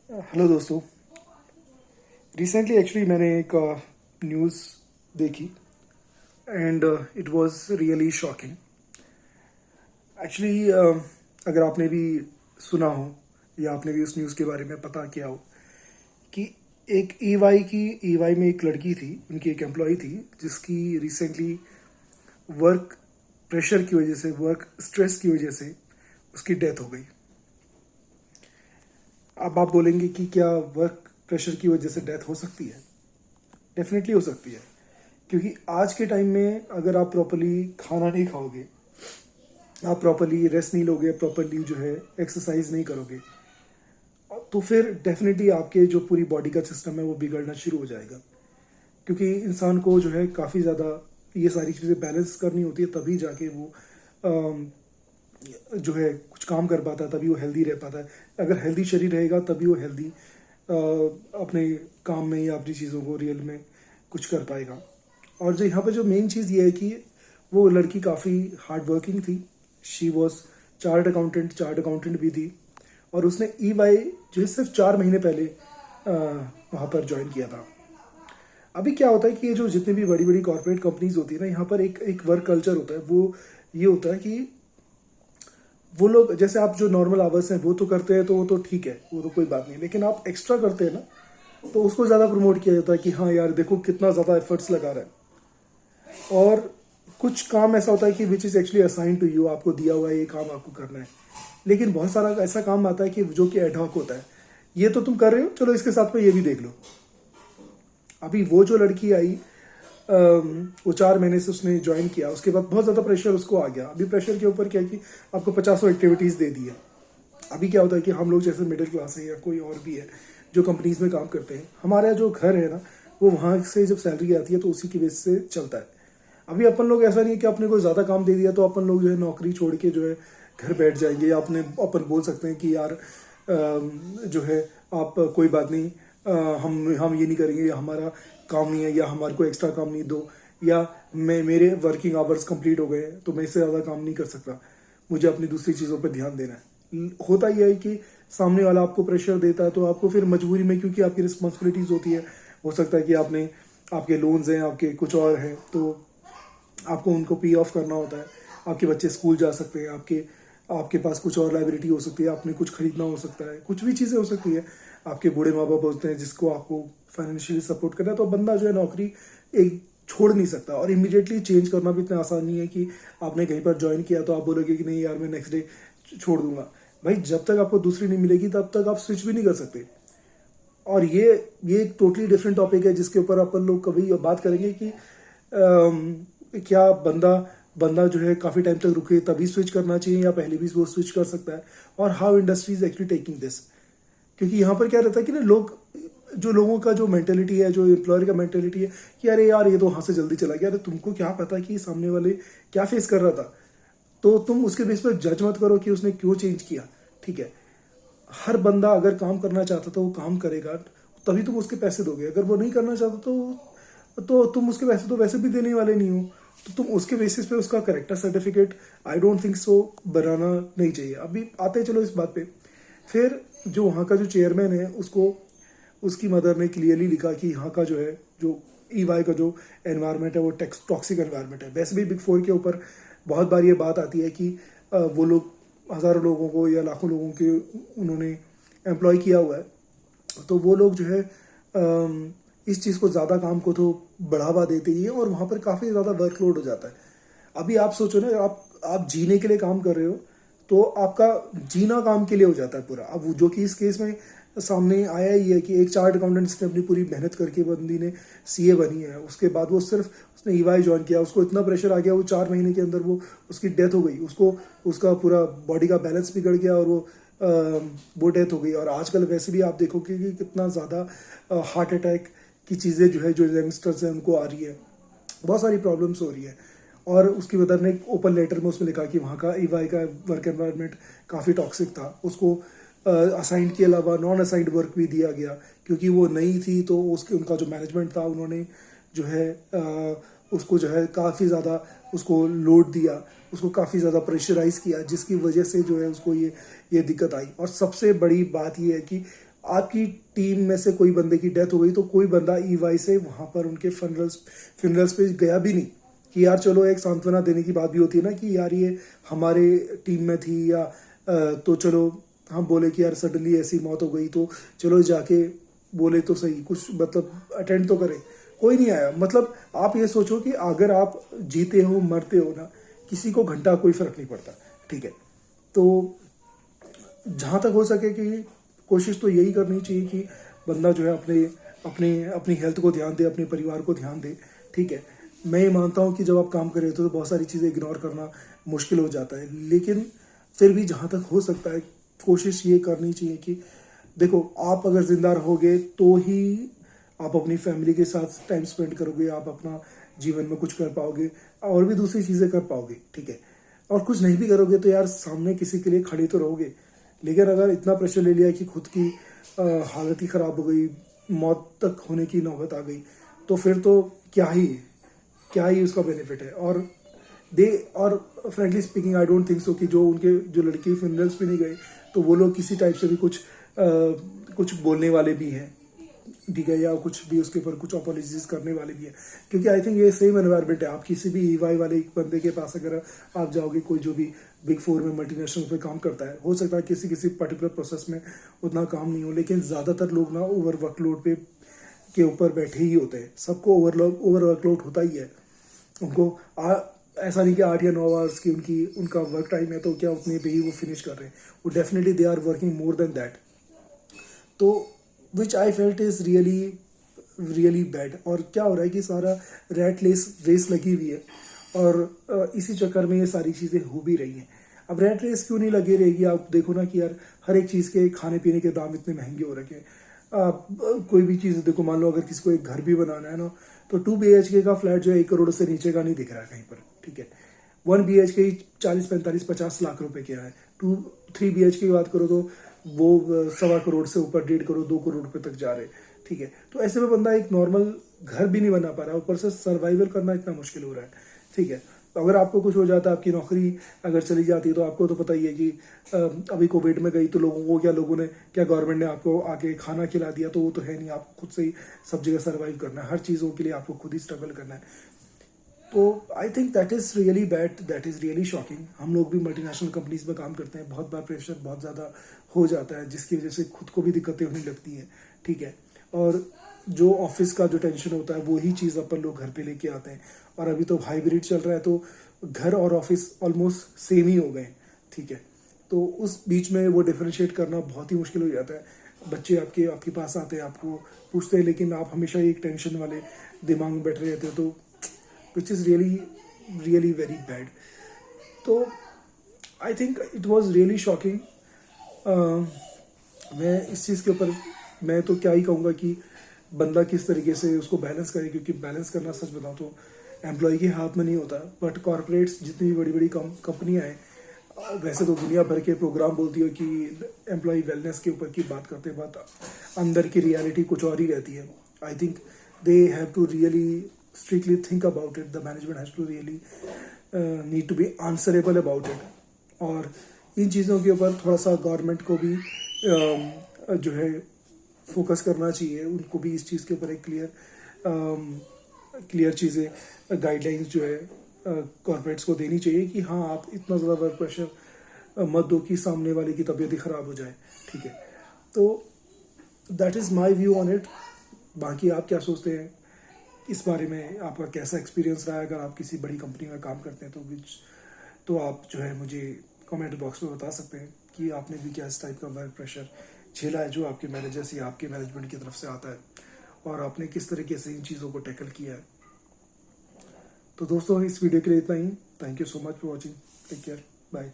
Hello दोस्तों। Recently actually मैंने एक न्यूज़ देखी and it was really shocking. Actually अगर आपने भी सुना हो या आपने भी उस न्यूज़ के बारे में पता किया हो कि एक ईवाई में एक लड़की थी, उनकी एक एम्प्लॉय थी जिसकी रिसेंटली वर्क प्रेशर की वजह से, वर्क स्ट्रेस की वजह से उसकी डेथ हो गई। अब आप बोलेंगे कि क्या वर्क प्रेशर की वजह से डेथ हो सकती है? डेफिनेटली हो सकती है, क्योंकि आज के टाइम में अगर आप प्रॉपरली खाना नहीं खाओगे, आप प्रॉपरली रेस्ट नहीं लोगे, प्रॉपरली जो है एक्सरसाइज नहीं करोगे, तो फिर डेफिनेटली आपके जो पूरी बॉडी का सिस्टम है वो बिगड़ना शुरू हो जाएगा। क्योंकि इंसान को जो है काफ़ी ज़्यादा ये सारी चीज़ें बैलेंस करनी होती है, तभी जाके वो जो है कुछ काम कर पाता है, तभी वो हेल्दी रह पाता है। अगर हेल्दी शरीर रहेगा तभी वो हेल्दी अपने काम में या अपनी चीज़ों को रियल में कुछ कर पाएगा। और जो यहाँ पे जो मेन चीज़ ये है कि वो लड़की काफ़ी हार्ड वर्किंग थी। शी वॉज चार्ट अकाउंटेंट भी थी, और उसने ईवाई जो है सिर्फ 4 महीने पहले वहाँ पर ज्वाइन किया था। अभी क्या होता है कि ये जो जितनी भी बड़ी बड़ी कॉर्पोरेट कंपनीज होती है ना, यहाँ पर एक वर्क कल्चर होता है। वो ये होता है कि वो लोग, जैसे आप जो नॉर्मल आवर्स हैं वो तो करते हैं, तो वो तो ठीक है, वो तो कोई बात नहीं, लेकिन आप एक्स्ट्रा करते हैं ना, तो उसको ज़्यादा प्रमोट किया जाता है कि हाँ यार देखो कितना ज़्यादा एफर्ट्स लगा रहा है। और कुछ काम ऐसा होता है कि which is actually assign to you, आपको दिया हुआ है ये काम आपको करना है। लेकिन बहुत सारा ऐसा काम आता है कि जो कि एडहॉक होता है, ये तो तुम कर रहे हो, चलो इसके साथ में ये भी देख लो। अभी वो जो लड़की आई, वो 4 महीने से उसने ज्वाइन किया, उसके बाद बहुत ज़्यादा प्रेशर उसको आ गया। अभी प्रेशर के ऊपर क्या है कि आपको 50 एक्टिविटीज़ दे दी है। अभी क्या होता है कि हम लोग जैसे मिडिल क्लास है या कोई और भी है जो कंपनीज में काम करते हैं, हमारा जो घर है ना, वो वहाँ से जब सैलरी आती है तो उसी की बेस से चलता है। अभी अपन लोग ऐसा नहीं है कि अपने को ज़्यादा काम दे दिया तो अपन लोग जो है नौकरी छोड़ के जो है घर बैठ जाएंगे, या अपन बोल सकते हैं कि यार जो है आप कोई बात नहीं, हम ये नहीं करेंगे, या हमारा काम नहीं है, या हमारे को एक्स्ट्रा काम नहीं दो, या मेरे वर्किंग आवर्स कंप्लीट हो गए तो मैं इससे ज़्यादा काम नहीं कर सकता, मुझे अपनी दूसरी चीज़ों पर ध्यान देना है। होता यह है कि सामने वाला आपको प्रेशर देता है, तो आपको फिर मजबूरी में, क्योंकि आपकी रिस्पॉन्सिबिलिटीज़ होती है, हो सकता है कि आपके लोन्स हैं, आपके कुछ और हैं, तो आपको उनको पे ऑफ करना होता है। आपके बच्चे स्कूल जा सकते हैं, आपके पास कुछ और लाइबिलिटी हो सकती है, आपने कुछ खरीदना हो सकता है, कुछ भी चीज़ें हो सकती है। आपके बूढ़े माँ बाप होते हैं जिसको आपको फाइनेंशियली सपोर्ट करना है, तो बंदा जो है नौकरी एक छोड़ नहीं सकता। और इमीडिएटली चेंज करना भी इतना आसान नहीं है कि आपने कहीं पर ज्वाइन किया तो आप बोलोगे कि नहीं यार मैं नेक्स्ट डे छोड़ दूंगा। भाई जब तक आपको दूसरी नहीं मिलेगी तब तक आप स्विच भी नहीं कर सकते। और ये एक टोटली डिफरेंट टॉपिक है जिसके ऊपर अपन लोग कभी बात करेंगे कि क्या बंदा जो है काफ़ी टाइम तक रुके तभी स्विच करना चाहिए, या पहले भी वो स्विच कर सकता है, और how industry is actually taking this. क्योंकि यहाँ पर क्या रहता है कि ना, लोगों का जो मेंटेलिटी है, जो एम्प्लॉयर का मेंटेलिटी है कि अरे यार ये तो वहाँ से जल्दी चला गया, अरे तुमको क्या पता कि सामने वाले क्या फेस कर रहा था, तो तुम उसके बेस पर जज मत करो कि उसने क्यों चेंज किया। ठीक है, हर बंदा अगर काम करना चाहता तो वो काम करेगा, तभी तुम उसके पैसे दोगे। अगर वो नहीं करना चाहता तो तुम उसके पैसे तो वैसे भी देने वाले नहीं हो, तो तुम उसके बेसिस पे उसका character certificate I don't think so बनाना नहीं चाहिए। अभी आते चलो इस बात पे। फिर जो वहाँ का जो चेयरमैन है, उसको उसकी मदर ने क्लियरली लिखा कि यहाँ का जो है, जो ईवाई का जो एनवायरनमेंट है वो टॉक्सिक एनवायरनमेंट है। वैसे भी बिग फोर के ऊपर बहुत बार ये बात आती है कि वो लोग हज़ारों लोगों को या लाखों लोगों के उन्होंने एम्प्लॉय किया हुआ है, तो वो लोग जो है इस चीज़ को ज़्यादा काम को तो बढ़ावा देते ही है, और वहाँ पर काफ़ी ज़्यादा वर्कलोड हो जाता है। अभी आप सोचो ना, आप जीने के लिए काम कर रहे हो, तो आपका जीना काम के लिए हो जाता है पूरा। अब जो कि इस केस में सामने आया ही है कि एक चार्ट अकाउंटेंट ने अपनी पूरी मेहनत करके बंदी ने सीए बनी है, उसके बाद वो सिर्फ उसने ईवाई ज्वाइन किया, उसको इतना प्रेशर आ गया, वो 4 महीने के अंदर वो उसकी डेथ हो गई, उसका पूरा बॉडी का बैलेंस बिगड़ गया, और वो डेथ हो गई। और आजकल वैसे भी आप देखोगे कि कितना ज़्यादा हार्ट अटैक की चीज़ें जो है, जो यंगस्टर्स हैं उनको आ रही है, बहुत सारी प्रॉब्लम्स हो रही है। और उसकी मदर ने एक ओपन लेटर में उसमें लिखा कि वहाँ का ईवाई का वर्क एनवायरनमेंट काफ़ी टॉक्सिक था। उसको असाइंड के अलावा नॉन असाइंड वर्क भी दिया गया, क्योंकि वो नई थी, तो उनका जो मैनेजमेंट था उन्होंने जो है उसको जो है काफ़ी ज़्यादा उसको लोड दिया, उसको काफ़ी ज़्यादा प्रेशराइज किया, जिसकी वजह से जो है उसको ये दिक्कत आई। और सबसे बड़ी बात ये है कि आपकी टीम में से कोई बंदे की डेथ हो गई तो कोई बंदा ईवाई से वहाँ पर उनके फ्यूनरल्स पे गया भी नहीं, कि यार चलो एक सांत्वना देने की बात भी होती है ना कि यार ये हमारे टीम में थी, या तो चलो हम बोले कि यार सडनली ऐसी मौत हो गई तो चलो जाके बोले तो सही, कुछ मतलब अटेंड तो करें। कोई नहीं आया। मतलब आप ये सोचो कि अगर आप जीते हो मरते हो ना, किसी को घंटा कोई फर्क नहीं पड़ता, ठीक है। तो जहाँ तक हो सके कि कोशिश तो यही करनी चाहिए कि बंदा जो है अपने अपने अपनी हेल्थ को ध्यान दे, अपने परिवार को ध्यान दे, ठीक है। मैं ये मानता हूँ कि जब आप काम कर रहे हो तो बहुत सारी चीज़ें इग्नोर करना मुश्किल हो जाता है, लेकिन फिर भी जहाँ तक हो सकता है कोशिश ये करनी चाहिए कि देखो, आप अगर ज़िंदा रहोगे तो ही आप अपनी फैमिली के साथ टाइम स्पेंड करोगे, आप अपना जीवन में कुछ कर पाओगे और भी दूसरी चीज़ें कर पाओगे, ठीक है। और कुछ नहीं भी करोगे तो यार सामने किसी के लिए खड़े तो रहोगे, लेकिन अगर इतना प्रेशर ले लिया कि खुद की हालत ही ख़राब हो गई, मौत तक होने की नौबत आ गई, तो फिर तो क्या ही उसका बेनिफिट है। और frankly speaking I don't think सो कि जो लड़की फ्यूनरल्स पे नहीं गए तो वो लोग किसी टाइप से भी कुछ बोलने वाले भी हैं, ठीक है, या कुछ भी उसके ऊपर कुछ अपॉलॉजीज करने वाले भी हैं, क्योंकि आई थिंक ये सेम एनवायरनमेंट है। आप किसी भी ईवाई वाले बंदे के पास अगर आप जाओगे, कोई जो भी बिग फोर में मल्टीनेशनल पे काम करता है, हो सकता है किसी पर्टिकुलर प्रोसेस में उतना काम नहीं हो, लेकिन ज़्यादातर लोग ना ओवर वर्कलोड पे के ऊपर बैठे ही होते हैं। सबको ओवर वर्कलोड होता ही है। उनको ऐसा नहीं कि 8 या 9 आवर्स की उनका वर्क टाइम है तो क्या उतने पे ही वो फिनिश कर रहे हैं, वो definitely they are working more than that. तो which I felt is really bad. और क्या हो रहा है कि सारा रेस लगी हुई है, और इसी चक्कर में ये सारी चीज़ें हो भी रही हैं। अब रेट रेस क्यों नहीं लगी रहेगी? आप देखो ना कि यार हर एक चीज़ के खाने पीने के दाम इतने महंगे हो रखे हैं। कोई भी चीज़ देखो, मान लो अगर किसी को एक घर भी बनाना है ना, तो 2 BHK का फ्लैट जो है 1 करोड़ से नीचे का नहीं दिख रहा है कहीं पर, ठीक है। 1 BHK ही 40-45-50 लाख रुपए के है। 3 BHK की बात करो तो वो 1.25 करोड़ से ऊपर 1.5 करोड़ 2 करोड़ रुपए तक जा रहे, ठीक है। तो ऐसे में बंदा एक नॉर्मल घर भी नहीं बना पा रहा, ऊपर से सर्वाइवल करना इतना मुश्किल हो रहा है, ठीक है। तो अगर आपको कुछ हो जाता है, आपकी नौकरी अगर चली जाती है, तो आपको तो पता ही है कि अभी कोविड में गई तो लोगों ने क्या गवर्नमेंट ने आपको आके खाना खिला दिया, तो वो तो है नहीं। आप खुद से ही सब जगह सर्वाइव करना है, हर चीज़ों के लिए आपको खुद ही स्ट्रगल करना है। तो I think that is really bad, that is really shocking. हम लोग भी मल्टीनेशनल कंपनीज में काम करते हैं, बहुत बार प्रेशर बहुत ज़्यादा हो जाता है, जिसकी वजह से खुद को भी दिक्कतें होने लगती हैं, ठीक है। और जो ऑफिस का जो टेंशन होता है वही चीज़ अपन लोग घर पे लेके आते हैं। और अभी तो हाइब्रिड चल रहा है, तो घर और ऑफिस ऑलमोस्ट सेम ही हो गए, ठीक है। तो उस बीच में वो डिफरेंशिएट करना बहुत ही मुश्किल हो जाता है। बच्चे आपके पास आते हैं, आपको पूछते हैं, लेकिन आप हमेशा एक टेंशन वाले दिमाग में बैठे रहते हो, तो which is really very bad. तो I think it was really shocking. मैं इस चीज़ के ऊपर मैं तो क्या ही कहूँगा कि बंदा किस तरीके से उसको बैलेंस करे, क्योंकि बैलेंस करना सच बताऊँ तो एम्प्लॉय के हाथ में नहीं होता। बट कॉरपोरेट्स जितनी बड़ी बड़ी कंपनियाँ हैं, वैसे तो दुनिया भर के प्रोग्राम बोलती है कि एम्प्लॉय वेलनेस के ऊपर की बात करते हैं, बात अंदर की रियलिटी कुछ और ही रहती है। I think they have to really strictly think about it. The management has to really need to be answerable about it. और इन चीज़ों के ऊपर थोड़ा सा गवर्नमेंट को भी जो है फोकस करना चाहिए। उनको भी इस चीज़ के ऊपर एक क्लियर चीज़ें गाइडलाइंस जो है कॉर्पोरेट्स को देनी चाहिए कि हाँ, आप इतना ज़्यादा वर्क प्रेशर मत दो कि सामने वाले की तबीयत ही ख़राब हो जाए, ठीक है। तो that is my view on it. बाकी आप क्या सोचते हैं इस बारे में? आपका कैसा एक्सपीरियंस रहा है? अगर आप किसी बड़ी कंपनी में काम करते हैं तो आप जो है मुझे कमेंट बॉक्स में बता सकते हैं कि आपने भी क्या इस टाइप का वर्क प्रेशर झेला है जो आपके मैनेजर या आपके मैनेजमेंट की तरफ से आता है, और आपने किस तरीके से इन चीज़ों को टैकल किया है। तो दोस्तों, इस वीडियो के लिए इतना ही। Thank you so much for watching. Take care, bye.